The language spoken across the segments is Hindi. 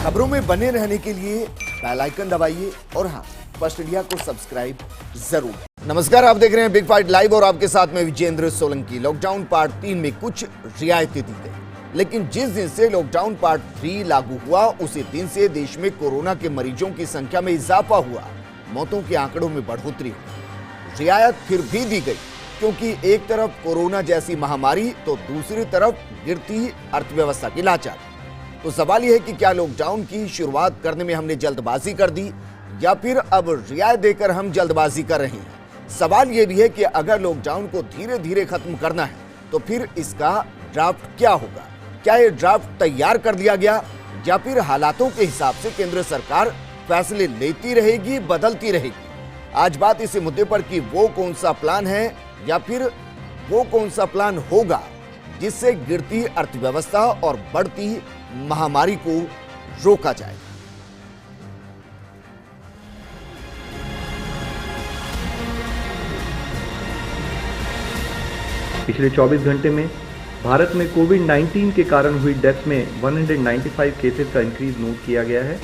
खबरों में बने रहने के लिए बेल आइकन दबाइए और हाँ, फर्स्ट इंडिया को सब्सक्राइब जरूर। नमस्कार, आप देख रहे हैं बिग फाइट लाइव और आपके साथ में विजेंद्र सोलंकी। लॉकडाउन पार्ट 3 में कुछ रियायतें दी गई, लेकिन जिस दिन से लॉकडाउन पार्ट 3 लागू हुआ उसी दिन से देश में कोरोना के मरीजों की संख्या में इजाफा हुआ, मौतों के आंकड़ों में बढ़ोतरी हुई। रियायत फिर भी दी गई क्योंकि एक तरफ कोरोना जैसी महामारी तो दूसरी तरफ गिरती अर्थव्यवस्था की लाचार। तो सवाल यह है कि क्या लॉकडाउन की शुरुआत करने में हमने जल्दबाजी कर दी या फिर अब रियायत देकर हम जल्दबाजी कर रहे हैं। सवाल यह भी है कि अगर लॉकडाउन को धीरे धीरे खत्म करना है तो फिर इसका ड्राफ्ट क्या होगा। क्या यह ड्राफ्ट तैयार कर दिया गया या फिर हालातों के हिसाब से केंद्र सरकार फैसले लेती रहेगी, बदलती रहेगी। आज बात इसी मुद्दे पर कि वो कौन सा प्लान है या फिर वो कौन सा प्लान होगा जिससे गिरती अर्थव्यवस्था और बढ़ती महामारी को रोका जाए। पिछले 24 घंटे में भारत में कोविड-19 के कारण हुई डेथ में 195 केसेस का इंक्रीज नोट किया गया है।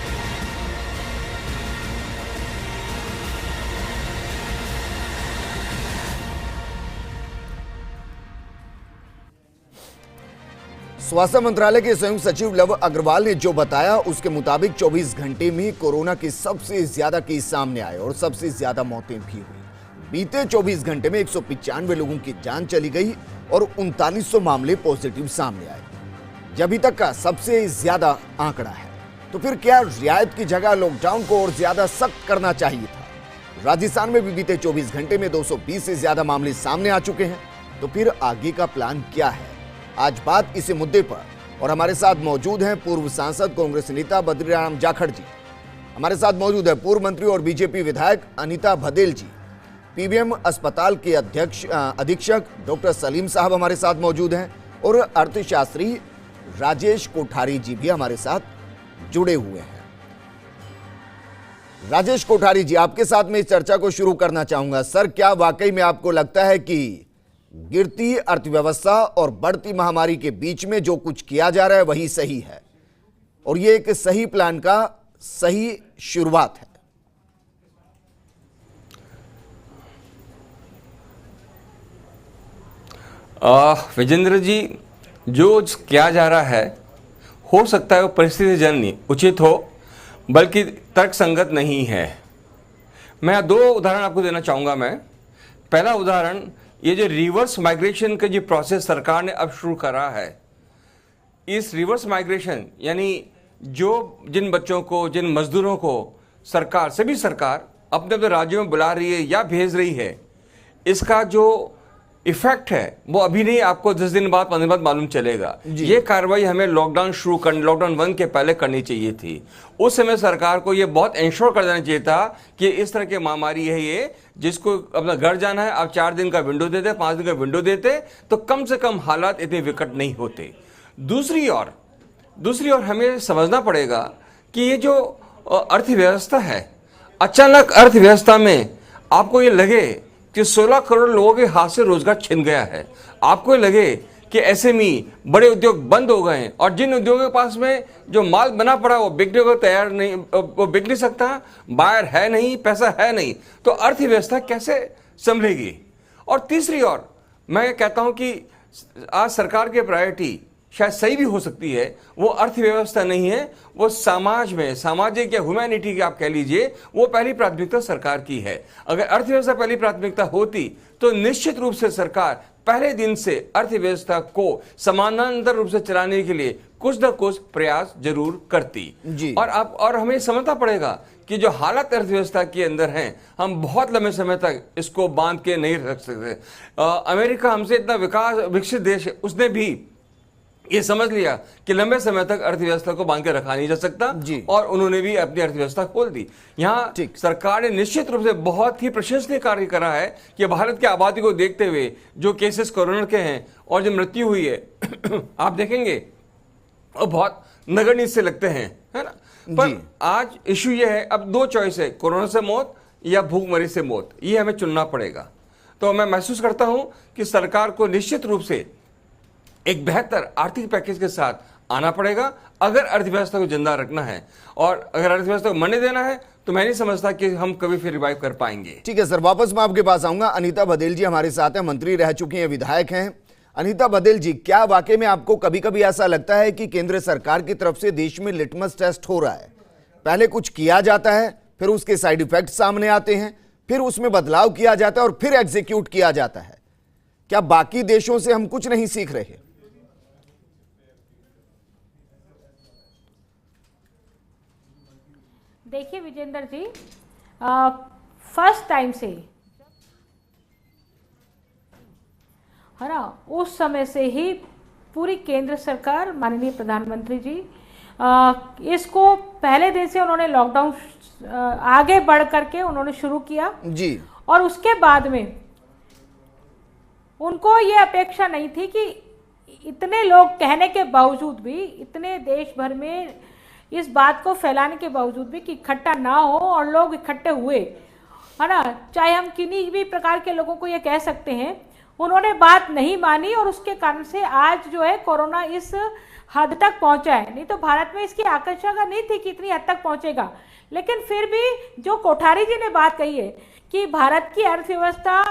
स्वास्थ्य मंत्रालय के संयुक्त सचिव लव अग्रवाल ने जो बताया उसके मुताबिक 24 घंटे में कोरोना के सबसे ज्यादा केस सामने आए और सबसे ज्यादा मौतें भी हुई। बीते 24 घंटे में 195 लोगों की जान चली गई और 3900 मामले पॉजिटिव सामने आए। यह अभी तक का सबसे ज्यादा आंकड़ा है। तो फिर क्या रियायत की जगह लॉकडाउन को और ज्यादा सख्त करना चाहिए था। राजस्थान में भी बीते 24 घंटे में 220 से ज्यादा मामले सामने आ चुके हैं। तो फिर आगे का प्लान क्या है, आज बात इसी मुद्दे पर। और हमारे साथ मौजूद हैं पूर्व सांसद कांग्रेस नेता बद्रीराम जाखड़ जी, हमारे साथ मौजूद है पूर्व मंत्री और बीजेपी विधायक अनीता भदेल जी, पीबीएम अस्पताल के अधीक्षक डॉक्टर सलीम साहब हमारे साथ मौजूद हैं और अर्थशास्त्री राजेश कोठारी जी भी हमारे साथ जुड़े हुए हैं। राजेश कोठारी जी, आपके साथ में इस चर्चा को शुरू करना चाहूंगा। सर, क्या वाकई में आपको लगता है कि गिरती अर्थव्यवस्था और बढ़ती महामारी के बीच में जो कुछ किया जा रहा है वही सही है और ये एक सही प्लान का सही शुरुआत है? विजेंद्र जी, जो किया जा रहा है हो सकता है वो परिस्थिति जन्य उचित हो, बल्कि तर्क संगत नहीं है। मैं दो उदाहरण आपको देना चाहूँगा। मैं पहला उदाहरण, ये जो रिवर्स माइग्रेशन का जो प्रोसेस सरकार ने अब शुरू करा है, इस रिवर्स माइग्रेशन यानी जो जिन बच्चों को, जिन मजदूरों को सरकार, सभी सरकार अपने अपने राज्यों में बुला रही है या भेज रही है, इसका जो इफेक्ट है वो अभी नहीं, आपको 10 दिन बाद, 15 दिन बाद मालूम चलेगा। ये कार्रवाई हमें लॉकडाउन 1 के पहले करनी चाहिए थी। उस समय सरकार को ये बहुत इंश्योर कर देना चाहिए था कि इस तरह की महामारी है ये, जिसको अपना घर जाना है, आप 4 दिन का विंडो देते, 5 दिन का विंडो देते, तो कम से कम हालात इतने विकट नहीं होते। दूसरी ओर हमें समझना पड़ेगा कि ये जो अर्थव्यवस्था है, अचानक अर्थव्यवस्था में आपको ये लगे कि 16 करोड़ लोगों के हाथ से रोजगार छिन गया है, आपको लगे कि एसएमई बड़े उद्योग बंद हो गए हैं और जिन उद्योगों के पास में जो माल बना पड़ा वो बिकने को तैयार नहीं, वो बिक नहीं सकता, बायर है नहीं, पैसा है नहीं, तो अर्थव्यवस्था कैसे संभलेगी। और तीसरी ओर मैं कहता हूं कि आज सरकार की प्रायोरिटी शायद सही भी हो सकती है, वो अर्थव्यवस्था नहीं है, वो समाज में, सामाजिक या ह्यूमैनिटी की आप कह लीजिए, वो पहली प्राथमिकता सरकार की है। अगर अर्थव्यवस्था पहली प्राथमिकता होती तो निश्चित रूप से सरकार पहले दिन से अर्थव्यवस्था को समानांतर रूप से चलाने के लिए कुछ न कुछ प्रयास जरूर करती जी। और हमें समझना पड़ेगा कि जो हालत अर्थव्यवस्था के अंदर हैं, हम बहुत लंबे समय तक इसको बांध के नहीं रख सकते। अमेरिका हमसे इतना विकसित देश है, उसने भी ये समझ लिया कि लंबे समय तक अर्थव्यवस्था को बांध के रखा नहीं जा सकता और उन्होंने भी अपनी अर्थव्यवस्था खोल दी। यहाँ सरकार ने निश्चित रूप से बहुत ही प्रशंसनीय कार्य करा है कि भारत की आबादी को देखते हुए जो केसेस कोरोना के हैं और जो मृत्यु हुई है आप देखेंगे वो बहुत नगण्य से लगते हैं, है ना। पर आज इश्यू ये है, अब 2 चॉइस है, कोरोना से मौत या भूखमरी से मौत, ये हमें चुनना पड़ेगा। तो मैं महसूस करता हूं कि सरकार को निश्चित रूप से एक बेहतर आर्थिक पैकेज के साथ आना पड़ेगा अगर अर्थव्यवस्था को जिंदा रखना है। और अगर अर्थव्यवस्था को मरने देना है तो मैं नहीं समझता कि हम कभी फिर रिवाइव कर पाएंगे। ठीक है सर, वापस मैं आपके पास आऊंगा। अनीता बघेल जी हमारे साथ हैं, मंत्री रह चुकी हैं, विधायक हैं। अनीता बघेल जी, क्या वाकई में आपको कभी कभी ऐसा लगता है कि केंद्र सरकार की तरफ से देश में लिटमस टेस्ट हो रहा है? पहले कुछ किया जाता है, फिर उसके साइड इफेक्ट सामने आते हैं, फिर उसमें बदलाव किया जाता है और फिर एग्जीक्यूट किया जाता है। क्या बाकी देशों से हम कुछ नहीं सीख रहे? देखिए विजेंद्र जी, फर्स्ट टाइम से है ना, उस समय से ही पूरी केंद्र सरकार, माननीय प्रधानमंत्री जी, इसको पहले दिन से उन्होंने लॉकडाउन आगे बढ़ करके उन्होंने शुरू किया जी। और उसके बाद में उनको ये अपेक्षा नहीं थी कि इतने लोग कहने के बावजूद भी, इतने देश भर में इस बात को फैलाने के बावजूद भी कि इकट्ठा ना हो, और लोग इकट्ठे हुए, है ना, चाहे हम किन्हीं भी प्रकार के लोगों को ये कह सकते हैं, उन्होंने बात नहीं मानी और उसके कारण से आज जो है कोरोना इस हद तक पहुंचा है। नहीं तो भारत में इसकी आकांक्षा नहीं थी कि इतनी हद तक पहुंचेगा, लेकिन फिर भी जो कोठारी जी ने बात कही है कि भारत की अर्थव्यवस्था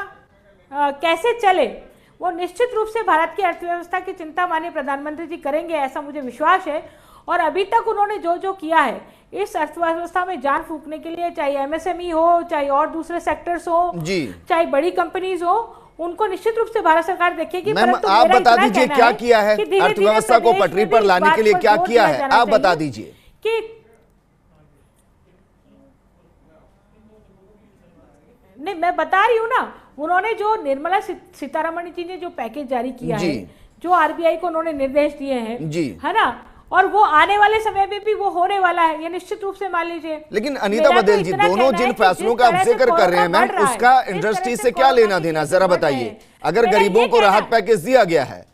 कैसे चले, वो निश्चित रूप से भारत की अर्थव्यवस्था की चिंता माननीय प्रधानमंत्री जी करेंगे, ऐसा मुझे विश्वास है। और अभी तक उन्होंने जो जो किया है इस अर्थव्यवस्था में जान फूंकने के लिए, चाहे एमएसएमई हो, चाहे और दूसरे सेक्टर्स हो, चाहे बड़ी कंपनीज हो, उनको निश्चित रूप से भारत सरकार देखेगी। मैम, आप बता दीजिए क्या किया है अर्थव्यवस्था को पटरी पर लाने के लिए, क्या किया है आप बता दीजिए। कि नहीं, मैं बता रही हूँ ना, उन्होंने जो निर्मला सीतारमण जी ने जो पैकेज जारी किया है, जो आरबीआई को उन्होंने निर्देश दिए हैं, है ना, और वो आने वाले समय में भी वो होने वाला है, ये निश्चित रूप से मान लीजिए। लेकिन अनीता बघेल जी, दोनों जिन फैसलों का आप जिक्र कर रहे हैं मैम, उसका इंडस्ट्री से क्या लेना देना, जरा बताइए। अगर गरीबों को राहत पैकेज दिया गया है,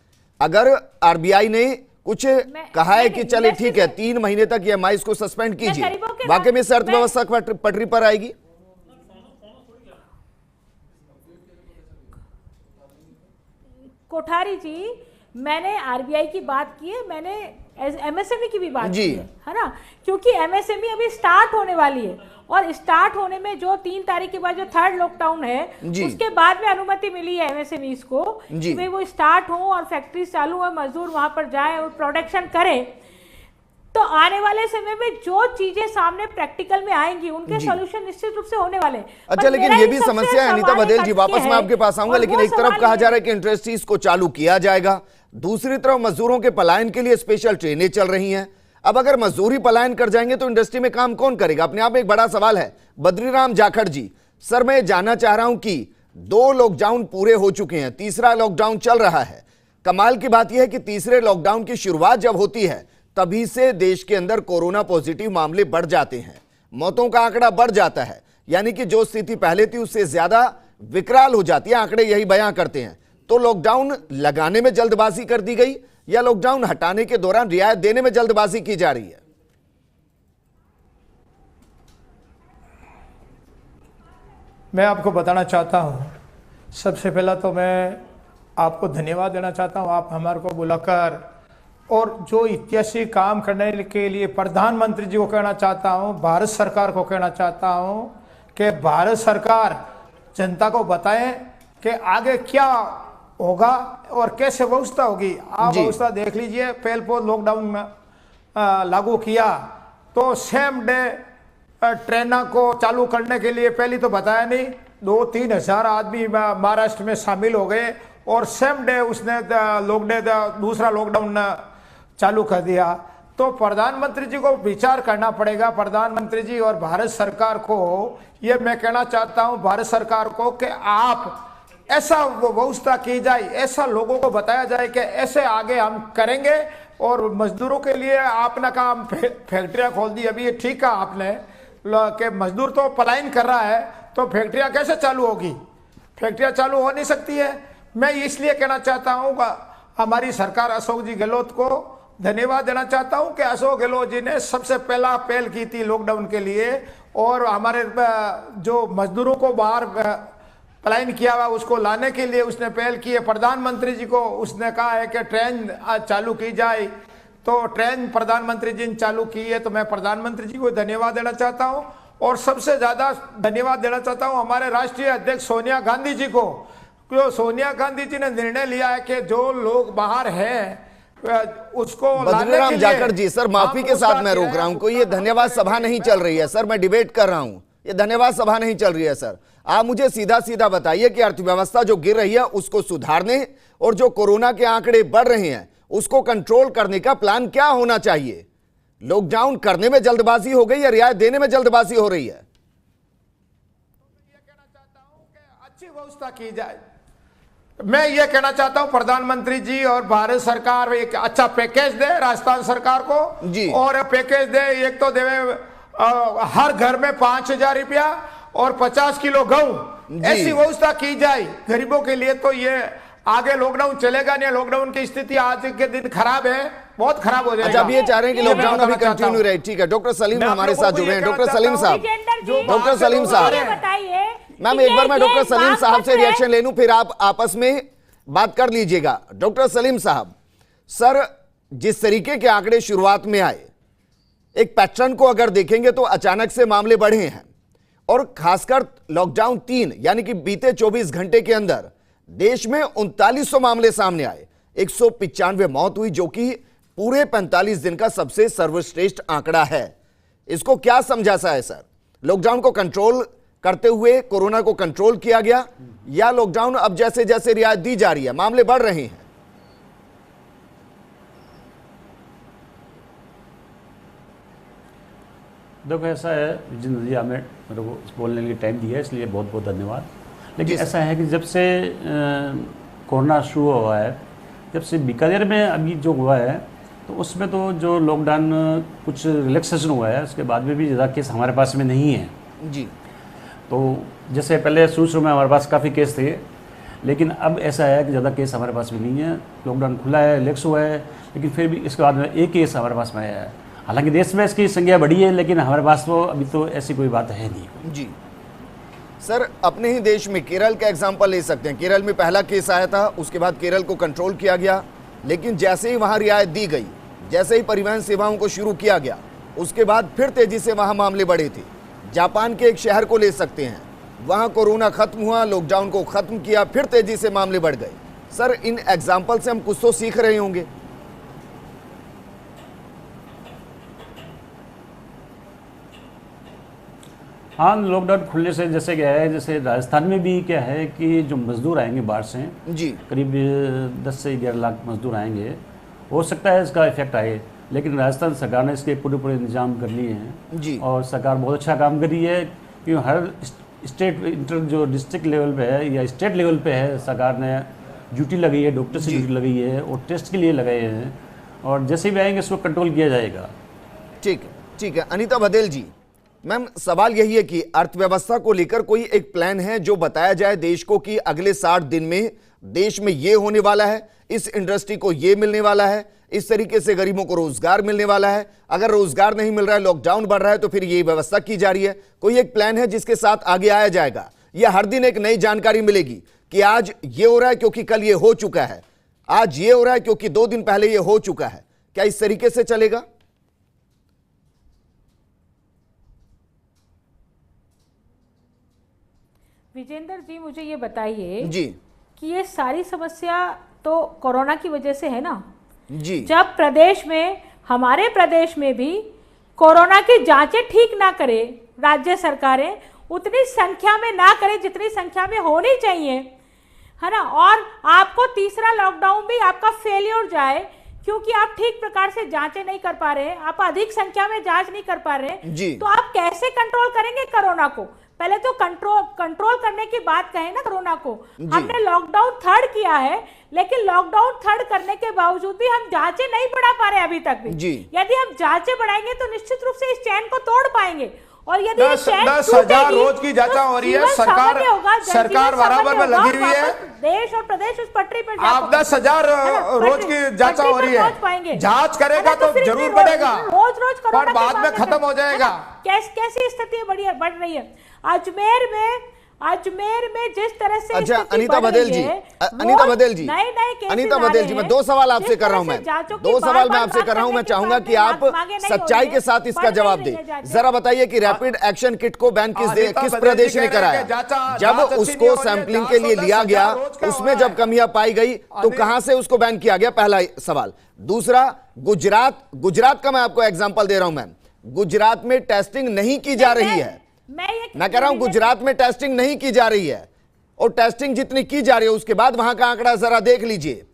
अगर आरबीआई ने कुछ कहा है कि चले ठीक है 3 महीने तक ईएमआई को सस्पेंड कीजिए, वाकई में अर्थव्यवस्था पटरी पर आएगी? कोठारी जी, मैंने आरबीआई की बात की है, मैंने एमएसएमई की भी बात की है ना, क्योंकि एमएसएमई अभी स्टार्ट होने वाली है और स्टार्ट होने में जो 3 तारीख के बाद जो 3rd लॉकडाउन है, उसके बाद में अनुमति मिली है एमएसएमई को कि भाई वो स्टार्ट हो और फैक्ट्री चालू हो, मजदूर वहां पर जाए और प्रोडक्शन करें। तो आने वाले समय में जो चीजें सामने प्रैक्टिकल में आएंगी, उनके सॉल्यूशन निश्चित रूप से होने वाले। अच्छा, लेकिन ये भी समस्या है अनीता बघेल जी, वापस मैं आपके पास आऊंगा, लेकिन एक तरफ कहा जा रहा है कि इंडस्ट्रीज को चालू किया जाएगा, दूसरी तरफ मजदूरों के पलायन के लिए स्पेशल ट्रेनें चल रही हैं। अब अगर मजदूरी पलायन कर जाएंगे तो इंडस्ट्री में काम कौन करेगा? अपने आप में एक बड़ा सवाल है। बद्रीराम जाखड़ जी, सर मैं जानना चाह रहा हूं कि 2 लॉकडाउन पूरे हो चुके हैं, तीसरा लॉकडाउन चल रहा है। कमाल की बात यह है कि तीसरे लॉकडाउन की शुरुआत जब होती है तभी से देश के अंदर कोरोना पॉजिटिव मामले बढ़ जाते हैं, मौतों का आंकड़ा बढ़ जाता है, यानी कि जो स्थिति पहले थी उससे ज्यादा विकराल हो जाती है, आंकड़े यही बयां करते हैं। तो लॉकडाउन लगाने में जल्दबाजी कर दी गई या लॉकडाउन हटाने के दौरान रियायत देने में जल्दबाजी की जा रही है? मैं आपको बताना चाहता हूं, सबसे पहला तो मैं आपको धन्यवाद देना चाहता हूं, आप हमारे को बुलाकर और जो ऐतिहासिक काम करने के लिए प्रधानमंत्री जी को कहना चाहता हूं, भारत सरकार को कहना चाहता हूं कि भारत सरकार जनता को बताएं कि आगे क्या होगा और कैसे व्यवस्था होगी। आप व्यवस्था देख लीजिए, पहले बहुत लॉकडाउन में लागू किया तो सेम डे ट्रेन को चालू करने के लिए पहले तो बताया नहीं, 2-3 हज़ार आदमी महाराष्ट्र में शामिल हो गए और सेम डे उसने दूसरा लॉकडाउन चालू कर दिया। तो प्रधानमंत्री जी को विचार करना पड़ेगा, प्रधानमंत्री जी और भारत सरकार को ये मैं कहना चाहता हूँ, भारत सरकार को कि आप ऐसा व्यवस्था की जाए, ऐसा लोगों को बताया जाए कि ऐसे आगे हम करेंगे। और मजदूरों के लिए आपने कहा फैक्ट्रियाँ खोल दी, अभी ये ठीक कहा आपने कि मजदूर तो पलायन कर रहा है, तो फैक्ट्रियाँ कैसे चालू होगी? फैक्ट्रियाँ चालू हो नहीं सकती है। मैं इसलिए कहना चाहता हूँ हमारी सरकार अशोक जी गहलोत को धन्यवाद देना चाहता हूं कि अशोक गहलोत जी ने सबसे पहला पहल की थी लॉकडाउन के लिए और हमारे जो मजदूरों को बाहर पलायन किया हुआ उसको लाने के लिए उसने पहल की है। प्रधानमंत्री जी को उसने कहा है कि ट्रेन चालू की जाए तो ट्रेन प्रधानमंत्री जी ने चालू की है, तो मैं प्रधानमंत्री जी को धन्यवाद देना चाहता हूं। और सबसे ज्यादा धन्यवाद देना चाहता हूं हमारे राष्ट्रीय अध्यक्ष सोनिया गांधी जी को, क्यों सोनिया गांधी जी ने निर्णय लिया है कि जो लोग बाहर हैं उसको बद्रीराम जाखड़ जी, सर माफी के साथ मैं रोक रहा हूं, कोई ये धन्यवाद सभा नहीं चल रही है सर, मैं डिबेट कर रहा हूं, ये धन्यवाद सभा नहीं चल रही है सर। आप मुझे सीधा सीधा बताइए कि अर्थव्यवस्था जो गिर रही है उसको सुधारने और जो कोरोना के आंकड़े बढ़ रहे हैं उसको कंट्रोल करने का प्लान क्या होना चाहिए? लॉकडाउन करने में जल्दबाजी हो गई या रियायत देने में जल्दबाजी हो रही है? अच्छी व्यवस्था की जाए। मैं ये कहना चाहता हूं प्रधानमंत्री जी और भारत सरकार एक अच्छा पैकेज दे राजस्थान सरकार को जी। और पैकेज दे, एक तो देवे हर घर में 5,000 रुपया और 50 किलो गेहूं, ऐसी व्यवस्था की जाए गरीबों के लिए। तो ये आगे लॉकडाउन चलेगा नहीं, लॉकडाउन की स्थिति आज के दिन खराब है, बहुत खराब हो जाएगा। अच्छा, अब ये चाह रहे हैं कि लॉकडाउन अभी कंटिन्यू रहे, ठीक है। डॉक्टर सलीम हमारे साथ जुड़े हैं। डॉक्टर सलीम साहब, डॉक्टर सलीम साहब, बताइए मैम एक बार मैं डॉक्टर सलीम साहब से रिएक्शन ले लूं, फिर आप आपस में बात कर लीजिएगा। डॉक्टर सलीम साहब, सर जिस तरीके के आंकड़े शुरुआत में आए, एक पैटर्न को अगर देखेंगे तो अचानक से मामले बढ़े हैं और खासकर लॉकडाउन 3 यानी कि बीते 24 घंटे के अंदर देश में 3900 मामले सामने आए, 195 मौत हुई, जो कि पूरे 45 दिन का सबसे सर्वश्रेष्ठ आंकड़ा है। इसको क्या समझा सा है सर? लॉकडाउन को कंट्रोल करते हुए कोरोना को कंट्रोल किया गया या लॉकडाउन अब जैसे जैसे रियायत दी जा रही है मामले बढ़ रहे हैं? देखो ऐसा है जिन जी, हमें मेरे को बोलने के लिए टाइम दिया है इसलिए बहुत बहुत धन्यवाद। लेकिन ऐसा है कि जब से कोरोना शुरू हुआ है, जब से बीकानेर में अभी जो हुआ है तो उसमें तो जो लॉकडाउन कुछ रिलैक्सेशन हुआ है उसके बाद में भी ज़्यादा केस हमारे पास में नहीं है जी। तो जैसे पहले शुरू में हमारे पास काफ़ी केस थे, लेकिन अब ऐसा है कि ज़्यादा केस हमारे पास में नहीं है। लॉकडाउन खुला है, रिलैक्स हुआ है, लेकिन फिर भी इसके बाद में एक केस हमारे पास में आया है। हालांकि देश में इसकी संख्या बढ़ी है, लेकिन हमारे पास तो अभी तो ऐसी कोई बात है नहीं जी। सर अपने ही देश में केरल का एग्जांपल ले सकते हैं। केरल में पहला केस आया था, उसके बाद केरल को कंट्रोल किया गया, लेकिन जैसे ही वहां रियायत दी गई, जैसे ही परिवहन सेवाओं को शुरू किया गया, उसके बाद फिर तेजी से वहां मामले बढ़े थे। जापान के एक शहर को ले सकते हैं, वहां कोरोना खत्म हुआ, लॉकडाउन को खत्म किया, फिर तेजी से मामले बढ़ गए। सर इन एग्जाम्पल से हम कुछ तो सीख रहे होंगे। हाँ, लॉकडाउन खुलने से जैसे क्या है, जैसे राजस्थान में भी क्या है कि जो मजदूर आएंगे बाहर से जी, करीब 10 से 11 लाख मजदूर आएंगे, हो सकता है इसका इफेक्ट आए, लेकिन राजस्थान सरकार ने इसके पूरे इंतजाम कर लिए हैं जी। और सरकार बहुत अच्छा काम कर रही है, क्योंकि हर स्टेट इंटर जो डिस्ट्रिक्ट लेवल पे है या स्टेट लेवल पे है, सरकार ने ड्यूटी लगाई है, डॉक्टर से ड्यूटी लगाई है और टेस्ट के लिए लगाए हैं, और जैसे भी आएंगे इसको कंट्रोल किया जाएगा। ठीक है। अनीता बदेल जी, मैम सवाल यही है कि अर्थव्यवस्था को लेकर कोई एक प्लान है जो बताया जाए देश को कि अगले 60 दिन में देश में ये होने वाला है, इस इंडस्ट्री को ये मिलने वाला है, इस तरीके से गरीबों को रोजगार मिलने वाला है, अगर रोजगार नहीं मिल रहा है, लॉकडाउन बढ़ रहा है, तो फिर ये व्यवस्था की जा रही है। कोई एक प्लान है जिसके साथ आगे आया जाएगा, या हर दिन एक नई जानकारी मिलेगी कि आज ये हो रहा है क्योंकि कल ये हो चुका है, आज ये हो रहा है क्योंकि 2 दिन पहले ये हो चुका है? क्या इस तरीके से चलेगा? विजेंद्र जी, मुझे ये बताइए जी कि ये सारी समस्या तो कोरोना की वजह से है ना जी। जब प्रदेश में, हमारे प्रदेश में भी कोरोना की जांचें ठीक ना करे राज्य सरकारें, उतनी संख्या में ना करे जितनी संख्या में होनी चाहिए, है ना, और आपको तीसरा लॉकडाउन भी आपका फेलियर जाए क्योंकि आप ठीक प्रकार से जांचें नहीं कर पा रहे हैं, आप अधिक संख्या में जांच नहीं कर पा रहे जी। तो आप कैसे कंट्रोल करेंगे कोरोना को? पहले तो कंट्रोल करने की बात कहें ना कोरोना को। हमने लॉकडाउन 3rd किया है, लेकिन लॉकडाउन 3rd करने के बावजूद भी हम जांचें नहीं बढ़ा पा रहे अभी तक भी। यदि हम जांचें बढ़ाएंगे तो निश्चित रूप से इस चैन को तोड़ पाएंगे, और यदि 10,000 रोज की जांच हो रही है, सरकार बराबर में लगी हुई है, देश और प्रदेश उस पट्टी पर आप 10,000 रोज की जांच हो रही है, जांच करेगा तो जरूर बढ़ेगा, रोज पर बाद में खत्म हो जाएगा। कैसी स्थिति बढ़ रही है? अजमेर में अजमेर में जिस तरह से अच्छा स्थिति अनीता बढ़ बघेल रही जी, है, अनीता बघेल जी, नए नए केसेस अनीता आ बघेल रहे जी, मैं हैं, 2 सवाल आपसे जिस कर रहा हूं तरह मैं, से जांचों की 2 सवाल मैं बार-बार आपसे बात कर रहा हूं, मैं करने के चाहूंगा बाद कि आप मांगे नहीं हो सच्चाई रही के है, साथ इसका बढ़ जवाब नहीं दें। रही है जांचें। जरा बताइए कि रैपिड एक्शन किट को बैन किस प्रदेश ने कराया, जब उसको सैंपलिंग के लिए लिया गया उसमें जब कमियां पाई गई तो कहां से उसको बैन किया गया, पहला सवाल। दूसरा, गुजरात का मैं आपको एग्जांपल दे रहा हूं मैम, गुजरात में टेस्टिंग नहीं की जा रही है, मैं कह रहा हूं गुजरात में टेस्टिंग नहीं की जा रही है, और टेस्टिंग जितनी की जा रही है उसके बाद वहां का आंकड़ा जरा देख लीजिए।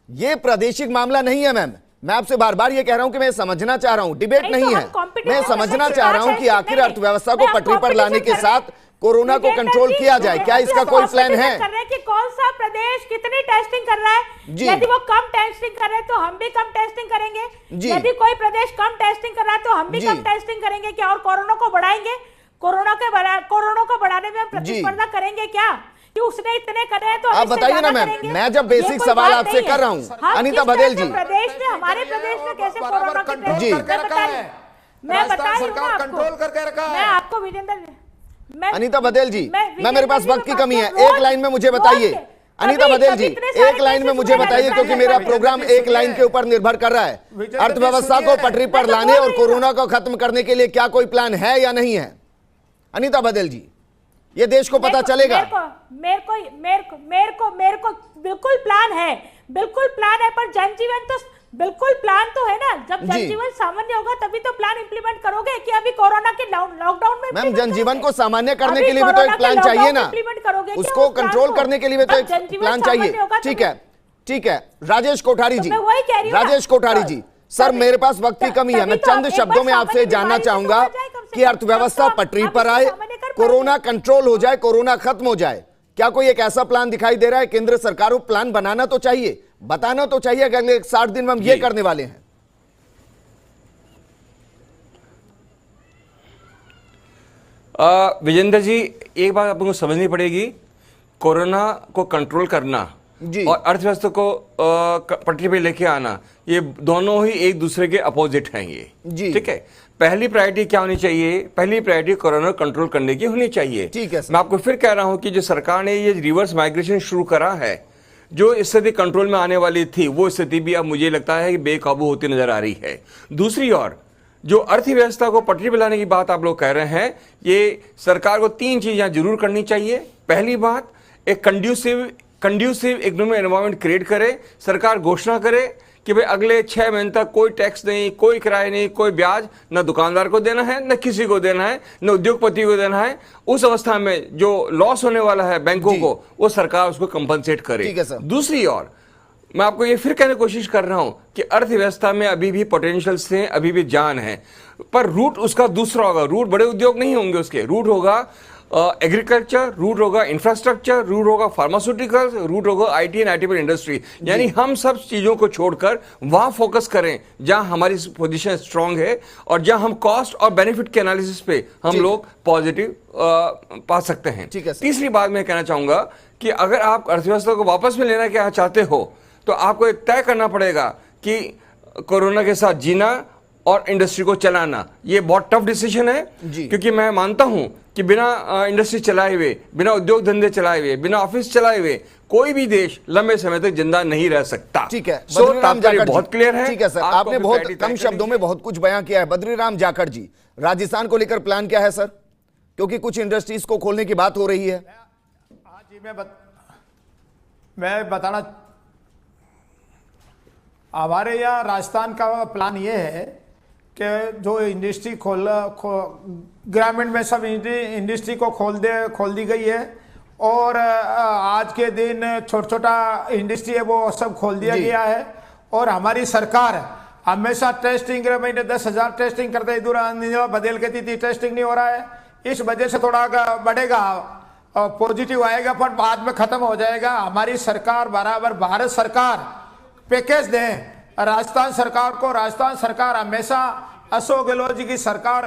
यह प्रादेशिक मामला नहीं है मैम, मैं आपसे बार बार ये कह रहा हूं कि मैं समझना चाह रहा हूं, डिबेट नहीं है, मैं समझना चाह रहा हूं कि आखिर अर्थव्यवस्था को पटरी पर लाने के साथ कोरोना को कंट्रोल किया जाए, क्या इसका कोई प्लान है? कर रहे हैं कि कौन सा प्रदेश कितनी टेस्टिंग कर रहा है, जी। यदि वो कम टेस्टिंग कर रहे हैं तो हम भी कम टेस्टिंग करेंगे, जी। यदि कोई प्रदेश कम टेस्टिंग कर रहा है तो हम भी जी। कम टेस्टिंग करेंगे क्या, और कोरोना को बढ़ाएंगे? कोरोना को बढ़ाने में हम प्रतिस्पर्धा करेंगे क्या कि उसने इतने करे हैं तो आप बताइए ना मैम, मैं जब बेसिक सवाल आपसे कर रहा हूं, अनीता बघेल जी, प्रदेश ने हमारे प्रदेश में कैसे कोरोना की जी। मैं बता रही हूं ना कंट्रोल करके रखा है। मैं आपको विजेंद्र, अनीता बघेल जी, मैं मेरे पास वक्त की कमी है, रोज- एक लाइन में मुझे बताइए, अनीता कभी- बघेल जी, कभी इतने सारे एक लाइन में केसेस मुझे हुए बताइए, हैं, क्योंकि कभी- मेरा कभी- प्रोग्राम एक लाइन के ऊपर निर्भर कर रहा है। अर्थव्यवस्था को पटरी पर लाने और कोरोना को खत्म करने के लिए क्या कोई प्लान है या नहीं है? अनीता बघेल जी, ये देश को पता चलेगा। मेरे को बिल्कुल प्लान है, बिल्कुल प्लान है, पर जनजीवन तो बिल्कुल प्लान तो है ना, जब जी। जनजीवन सामान्य होगा तभी तो प्लान इंप्लीमेंट करोगे कि अभी कोरोना के लॉकडाउन में मैम, implement जनजीवन करोगे? को सामान्य करने अभी के लिए भी तो कोरोना एक के प्लान लॉकडाउन चाहिए ना, implement करोगे क्या उसको उस प्लान कंट्रोल को? करने के लिए भी तो जब एक जनजीवन प्लान सामान्य चाहिए। होगा ठीक तभी- है, ठीक है, राजेश कोठारी जी, तो मैं वही कह रही हूँ ना। राजेश कोठारी जी, सर तभी- मेरे पास वक्त की कमी है, तभी मैं तो चंद एक शब्दों बार में आपसे सामान्य जानना बीमारी से तो चाहूंगा हो जाए कम से कि कम। अर्थव्यवस्था तब तो पटरी आप पर इसको आए, सामान्य कर कोरोना पाएंगे। कंट्रोल हो जाए, कोरोना खत्म हो जाए, क्या कोई एक ऐसा प्लान दिखाई दे रहा है? केंद्र सरकार को प्लान बनाना तो चाहिए, बताना तो चाहिए कि अगले 60 दिन में हम ये जी। करने वाले हैं। विजेंद्र जी, एक बात आपको समझनी पड़ेगी, कोरोना को कंट्रोल करना जी। और अर्थव्यवस्था को पटरी पे लेके आना, ये दोनों ही एक दूसरे के अपोजिट हैं ये। जी। ठीक है, पहली प्रायोरिटी क्या होनी चाहिए? पहली प्रायोरिटी कोरोना कंट्रोल करने की होनी चाहिए। ठीक है सर। मैं आपको फिर कह रहा हूं कि जो सरकार ने ये रिवर्स माइग्रेशन शुरू करा है, जो स्थिति कंट्रोल में आने वाली थी, वो स्थिति भी अब मुझे लगता है कि बेकाबू होती नजर आ रही है। दूसरी ओर जो अर्थव्यवस्था को पटरी पर लाने की बात आप लोग कह रहे हैं, ये सरकार को 3 चीजें जरूर करनी चाहिए। पहली बात, एक कंड्यूसिव इकोनॉमिक एनवायरनमेंट क्रिएट करे, सरकार घोषणा करे कि भाई अगले 6 महीने तक कोई टैक्स नहीं, कोई किराया नहीं, कोई ब्याज न दुकानदार को देना है, न किसी को देना है, न उद्योगपति को देना है। उस अवस्था में जो लॉस होने वाला है बैंकों को, वो सरकार उसको कंपनसेट करे। ठीक है सर। दूसरी ओर मैं आपको ये फिर कहने की कोशिश कर रहा हूं कि अर्थव्यवस्था में अभी भी पोटेंशियल्स हैं, अभी भी जान है, पर रूट उसका दूसरा होगा। रूट बड़े उद्योग नहीं होंगे, उसके रूट होगा एग्रीकल्चर, रूट होगा इंफ्रास्ट्रक्चर, रूट होगा फार्मास्यूटिकल्स, रूट होगा आईटी एंड आईटी इंडस्ट्री। यानी हम सब चीजों को छोड़कर वहां फोकस करें जहां हमारी पोजीशन स्ट्रांग है और जहां हम कॉस्ट और बेनिफिट के एनालिसिस पे हम लोग पॉजिटिव पा सकते हैं। ठीक है सर। तीसरी बात मैं कहना चाहूंगा कि अगर आप अर्थव्यवस्था को वापस में लेना क्या चाहते हो, तो आपको एक तय करना पड़ेगा कि कोरोना के साथ जीना और इंडस्ट्री को चलाना। ये बहुत टफ डिसीजन है, क्योंकि मैं मानता हूं कि बिना इंडस्ट्री चलाए हुए, बिना उद्योग धंधे चलाए हुए, बिना ऑफिस चलाए हुए कोई भी देश लंबे समय तक जिंदा नहीं रह सकता। ठीक है, सो बद्रीराम तात्पर्य जाखड़ जी, बहुत क्लियर है। ठीक है सर, आपको आपने अपनी बहुत प्रायोरिटी तय कम करनी शब्दों में बहुत कुछ बयां किया है। बद्रीराम जाखड़ जी, राजस्थान को लेकर प्लान क्या है सर? क्योंकि कुछ इंडस्ट्रीज को खोलने की बात हो रही है। हाँ जी, मैं बताना, हमारे यहाँ राजस्थान का प्लान ये है कि जो इंडस्ट्री ग्रामीण में सब इंडस्ट्री को खोल दी गई है, और आज के दिन छोटा इंडस्ट्री है वो सब खोल दिया गया है। और हमारी सरकार हमेशा टेस्टिंग, महीने 10,000 टेस्टिंग करते, इधर बदल के थी टेस्टिंग नहीं हो रहा है, इस वजह से थोड़ा बढ़ेगा, पॉजिटिव आएगा, पर बाद में खत्म हो जाएगा। हमारी सरकार बराबर, भारत सरकार पैकेज दें राजस्थान सरकार को। राजस्थान सरकार हमेशा अशोक गहलोत जी की सरकार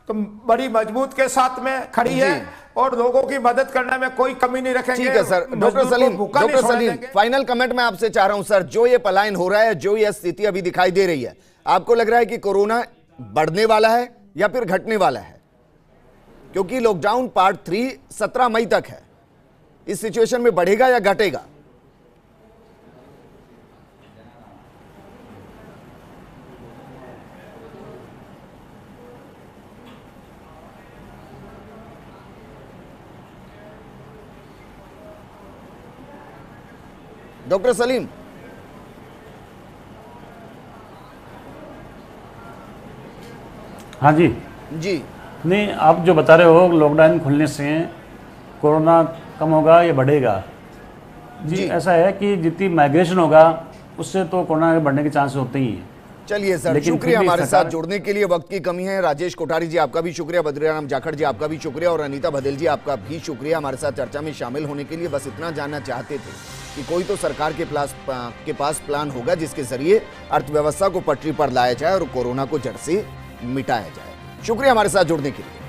तो बड़ी मजबूत के साथ में खड़ी है और लोगों की मदद करने में कोई कमी नहीं रखेंगे। ठीक है sir. Doctor Salim, final comment मैं आपसे चाह रहा हूं सर, जो ये पलायन हो रहा है, जो ये स्थिति अभी दिखाई दे रही है, आपको लग रहा है कि कोरोना बढ़ने वाला है या फिर घटने वाला है? क्योंकि लॉकडाउन पार्ट 3 17 मई तक है। इस सिचुएशन में बढ़ेगा या घटेगा? डॉक्टर सलीम, हाँ जी। जी नहीं, आप जो बता रहे हो लॉकडाउन खुलने से कोरोना कम होगा या बढ़ेगा? जी, ऐसा है कि जितनी माइग्रेशन होगा उससे तो कोरोना के बढ़ने के चांस होते ही हैं। चलिए सर, लेकिन शुक्रिया फिर भी हमारे सरकार- साथ जुड़ने के लिए। वक्त की कमी है। राजेश कोठारी जी आपका भी शुक्रिया, बद्रीराम जाखड़ जी आपका भी शुक्रिया, और अनीता भदेल जी आपका भी शुक्रिया हमारे साथ चर्चा में शामिल होने के लिए। बस इतना जानना चाहते थे कि कोई तो सरकार के पास प्लान होगा जिसके जरिए अर्थव्यवस्था को पटरी पर लाया जाए और कोरोना को जड़ से मिटाया जाए। शुक्रिया हमारे साथ जुड़ने के लिए।